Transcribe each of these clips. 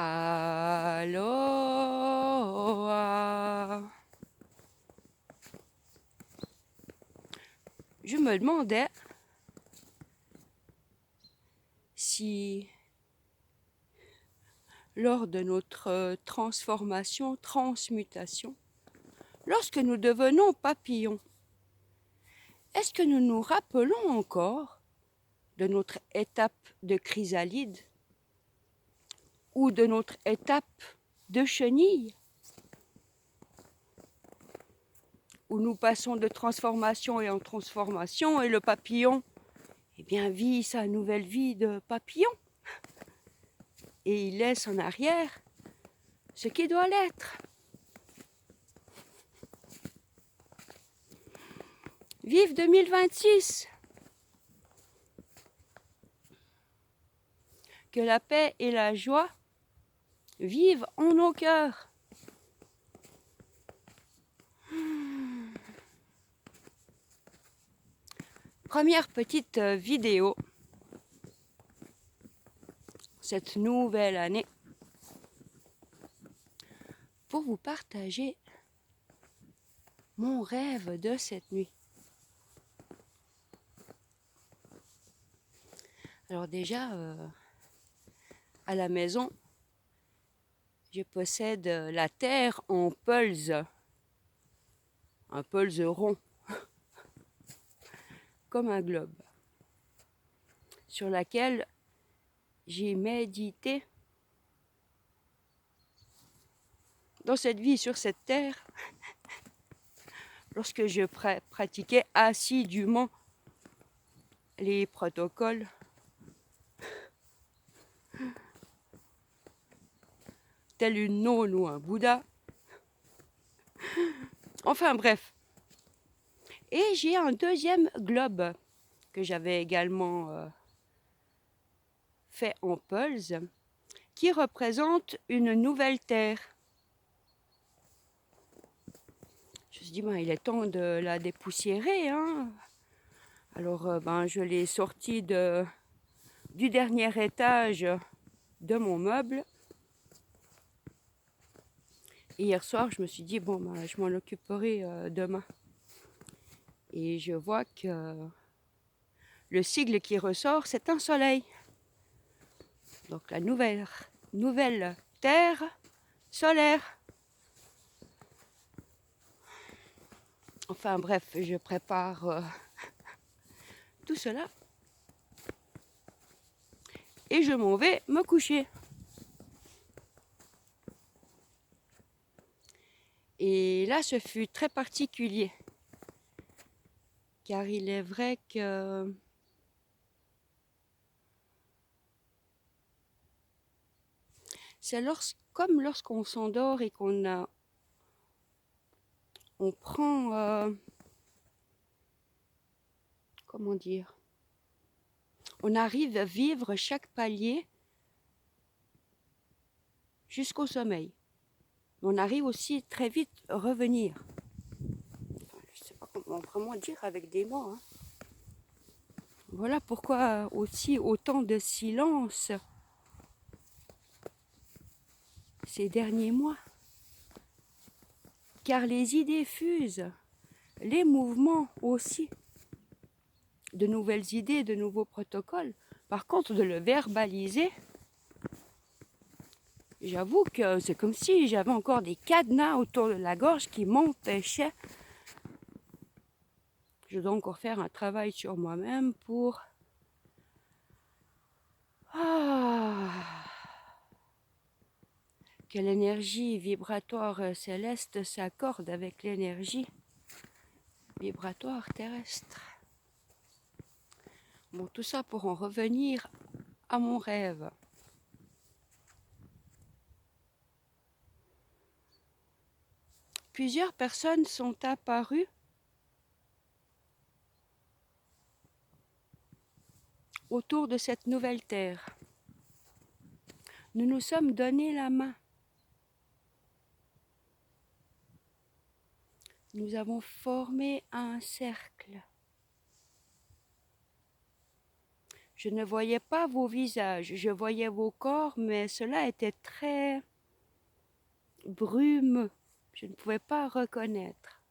Aloha. Je me demandais si, lors de notre transformation, transmutation, lorsque nous devenons papillons, est-ce que nous nous rappelons encore de notre étape de chrysalide ou de notre étape de chenille, où nous passons de transformation en transformation et le papillon, eh bien, vit sa nouvelle vie de papillon et il laisse en arrière ce qui doit l'être. Vive 2026! Que la paix et la joie vivent en nos cœurs. Première petite vidéo, cette nouvelle année, pour vous partager mon rêve de cette nuit. Alors déjà, à la maison, je possède la terre en pulse, un pulse rond, comme un globe, sur laquelle j'ai médité dans cette vie sur cette terre, lorsque je pratiquais assidûment les protocoles tel une nonne ou un Bouddha. Enfin bref. Et j'ai un deuxième globe que j'avais également fait en pulse, qui représente une nouvelle terre. Je me suis dit, il est temps de la dépoussiérer, hein. Alors, je l'ai sorti du dernier étage de mon meuble. Et hier soir, je me suis dit, je m'en occuperai demain. Et je vois que le sigle qui ressort, c'est un soleil. Donc la nouvelle terre solaire. Enfin bref, je prépare tout cela. Et je m'en vais me coucher. Et là, ce fut très particulier. Car il est vrai que c'est comme lorsqu'on s'endort et on prend, comment dire, on arrive à vivre chaque palier jusqu'au sommeil. On arrive aussi très vite à revenir. Je ne sais pas comment vraiment dire avec des mots, hein. Voilà pourquoi aussi autant de silence ces derniers mois. Car les idées fusent, les mouvements aussi, de nouvelles idées, de nouveaux protocoles. Par contre, de le verbaliser, j'avoue que c'est comme si j'avais encore des cadenas autour de la gorge qui m'empêchaient. Je dois encore faire un travail sur moi-même pour que l'énergie vibratoire céleste s'accorde avec l'énergie vibratoire terrestre. Bon, tout ça pour en revenir à mon rêve. Plusieurs personnes sont apparues autour de cette nouvelle terre. Nous nous sommes donné la main. Nous avons formé un cercle. Je ne voyais pas vos visages, je voyais vos corps, mais cela était très brumeux. Je ne pouvais pas reconnaître.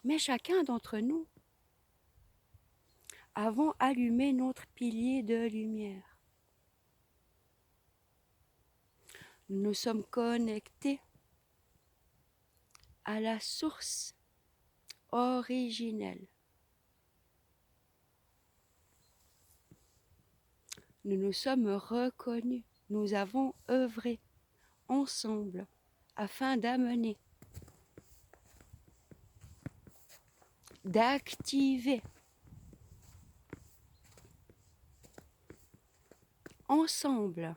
Mais chacun d'entre nous avons allumé notre pilier de lumière. Nous nous sommes connectés à la source originelle. Nous nous sommes reconnus, nous avons œuvré ensemble afin d'amener, d'activer ensemble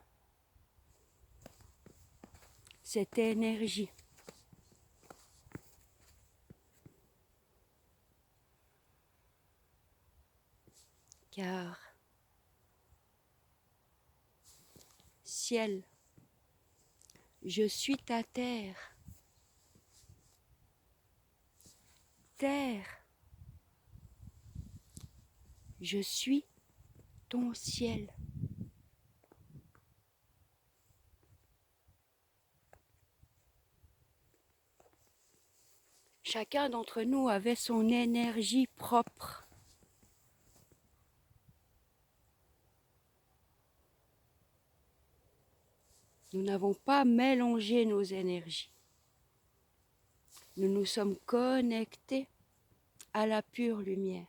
cette énergie. Car ciel, je suis ta terre. Terre, je suis ton ciel. Chacun d'entre nous avait son énergie propre. Nous n'avons pas mélangé nos énergies. Nous nous sommes connectés à la pure lumière.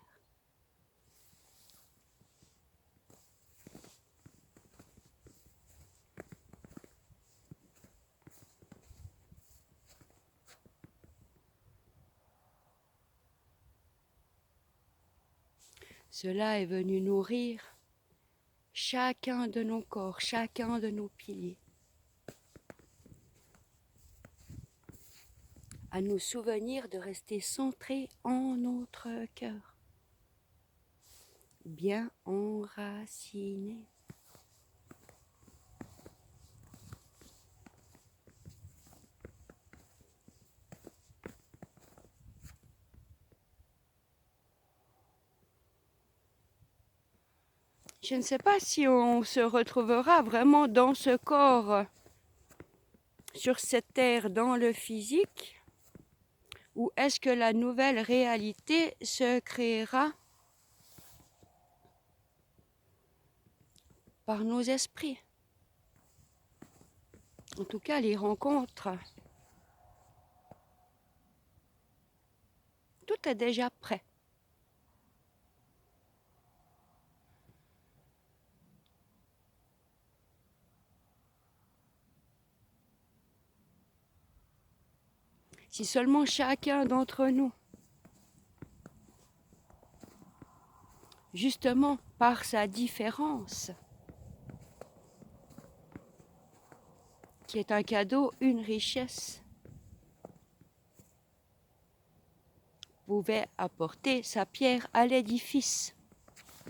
Cela est venu nourrir chacun de nos corps, chacun de nos piliers, à nous souvenir de rester centrés en notre cœur, bien enracinés. Je ne sais pas si on se retrouvera vraiment dans ce corps, sur cette terre, dans le physique, ou est-ce que la nouvelle réalité se créera par nos esprits? En tout cas, les rencontres, tout est déjà prêt. Si seulement chacun d'entre nous, justement par sa différence, qui est un cadeau, une richesse, pouvait apporter sa pierre à l'édifice,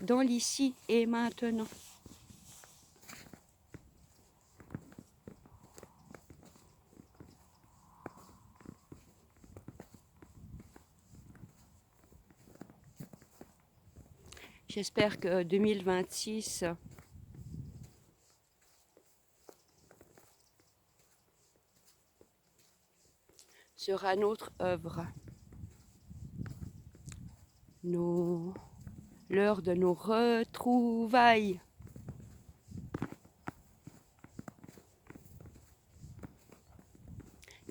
dans l'ici et maintenant. J'espère que 2026 sera notre œuvre, l'heure de nos retrouvailles.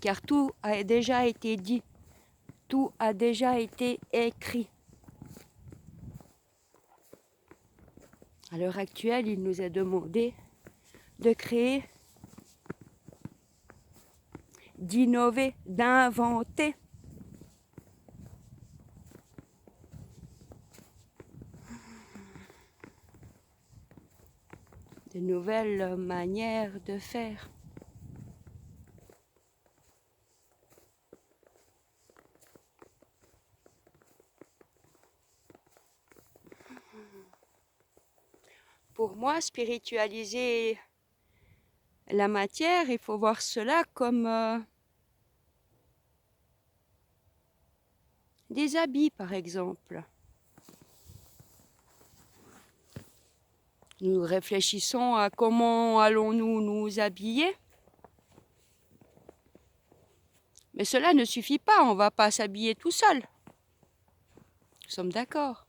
Car tout a déjà été dit, tout a déjà été écrit. À l'heure actuelle, il nous est demandé de créer, d'innover, d'inventer. De nouvelles manières de faire. Pour moi, spiritualiser la matière, il faut voir cela comme des habits, par exemple. Nous réfléchissons à comment allons-nous nous habiller. Mais cela ne suffit pas, on ne va pas s'habiller tout seul. Nous sommes d'accord.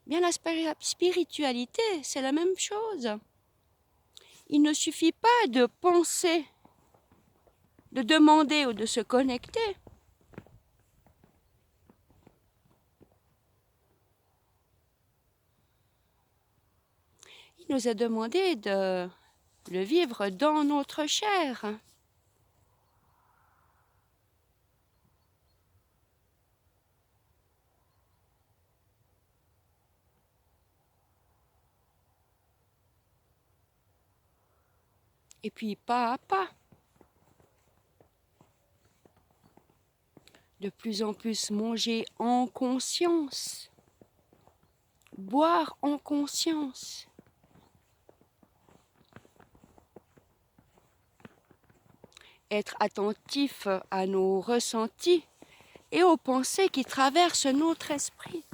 Bien, la spiritualité, c'est la même chose. Il ne suffit pas de penser, de demander ou de se connecter. Il nous a demandé de le vivre dans notre chair. Et puis pas à pas. De plus en plus manger en conscience. Boire en conscience. Être attentif à nos ressentis et aux pensées qui traversent notre esprit.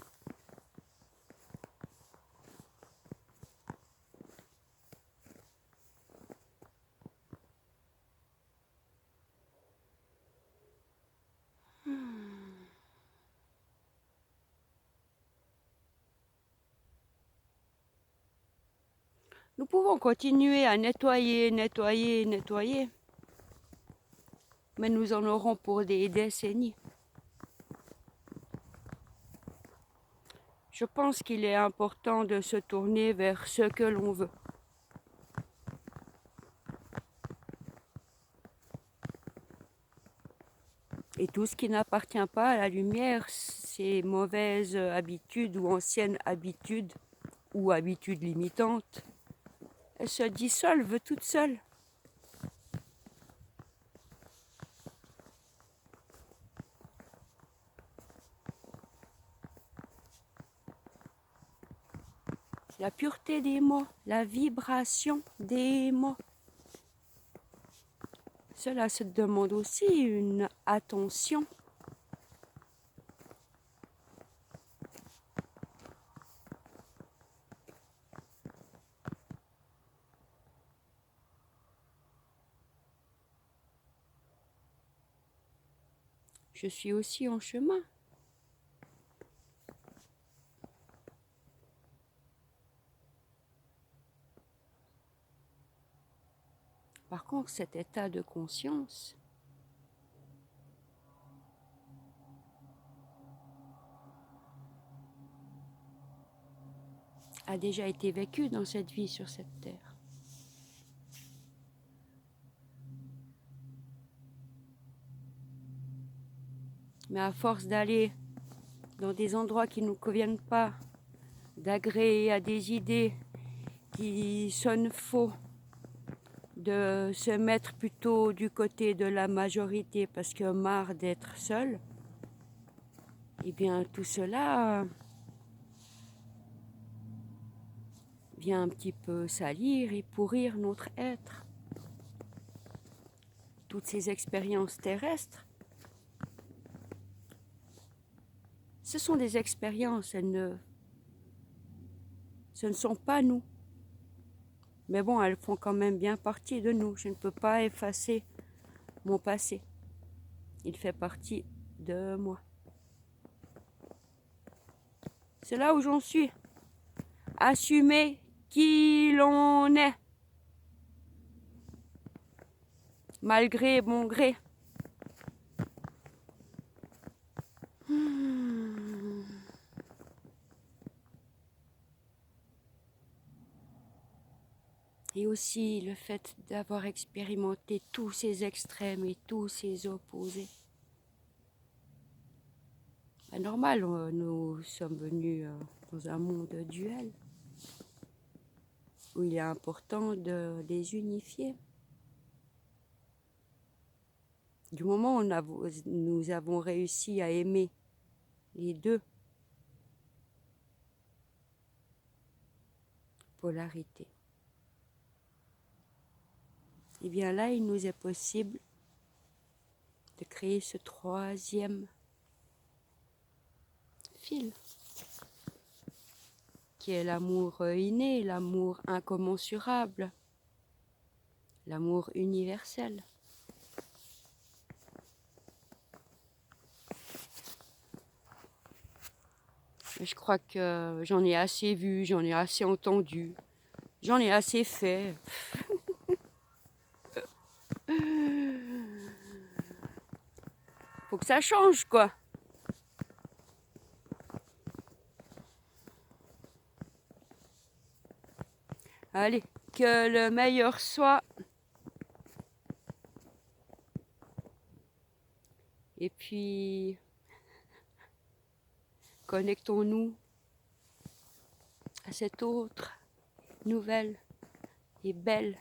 Nous pouvons continuer à nettoyer, nettoyer, nettoyer, mais nous en aurons pour des décennies. Je pense qu'il est important de se tourner vers ce que l'on veut. Et tout ce qui n'appartient pas à la lumière, ces mauvaises habitudes ou anciennes habitudes ou habitudes limitantes, elles se dissolvent toutes seules. La pureté des mots, la vibration des mots. Cela se demande aussi une attention. Je suis aussi en chemin. Par contre, cet état de conscience a déjà été vécu dans cette vie sur cette terre. Mais à force d'aller dans des endroits qui ne nous conviennent pas, d'agréer à des idées qui sonnent faux, de se mettre plutôt du côté de la majorité parce que marre d'être seul, eh bien tout cela vient un petit peu salir et pourrir notre être. Toutes ces expériences terrestres, ce sont des expériences, ce ne sont pas nous. Mais bon, elles font quand même bien partie de nous. Je ne peux pas effacer mon passé. Il fait partie de moi. C'est là où j'en suis. Assumer qui l'on est. Malgré mon gré. Et aussi le fait d'avoir expérimenté tous ces extrêmes et tous ces opposés. C'est normal, nous sommes venus dans un monde duel où il est important de les unifier. Du moment où nous avons réussi à aimer les deux polarités, et bien là, il nous est possible de créer ce troisième fil qui est l'amour inné, l'amour incommensurable, l'amour universel. Je crois que j'en ai assez vu, j'en ai assez entendu, j'en ai assez fait. Faut que ça change, quoi. Allez, que le meilleur soit. Et puis, connectons-nous à cette autre nouvelle et belle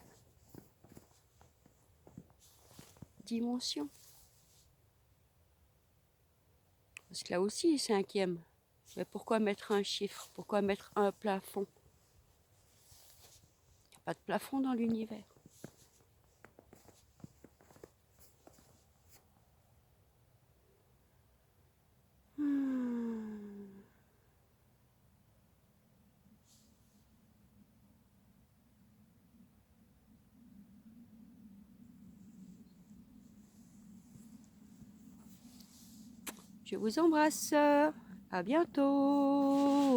dimension. Parce que là aussi, cinquième. Mais pourquoi mettre un chiffre? Pourquoi mettre un plafond? Il n'y a pas de plafond dans l'univers. Je vous embrasse. À bientôt.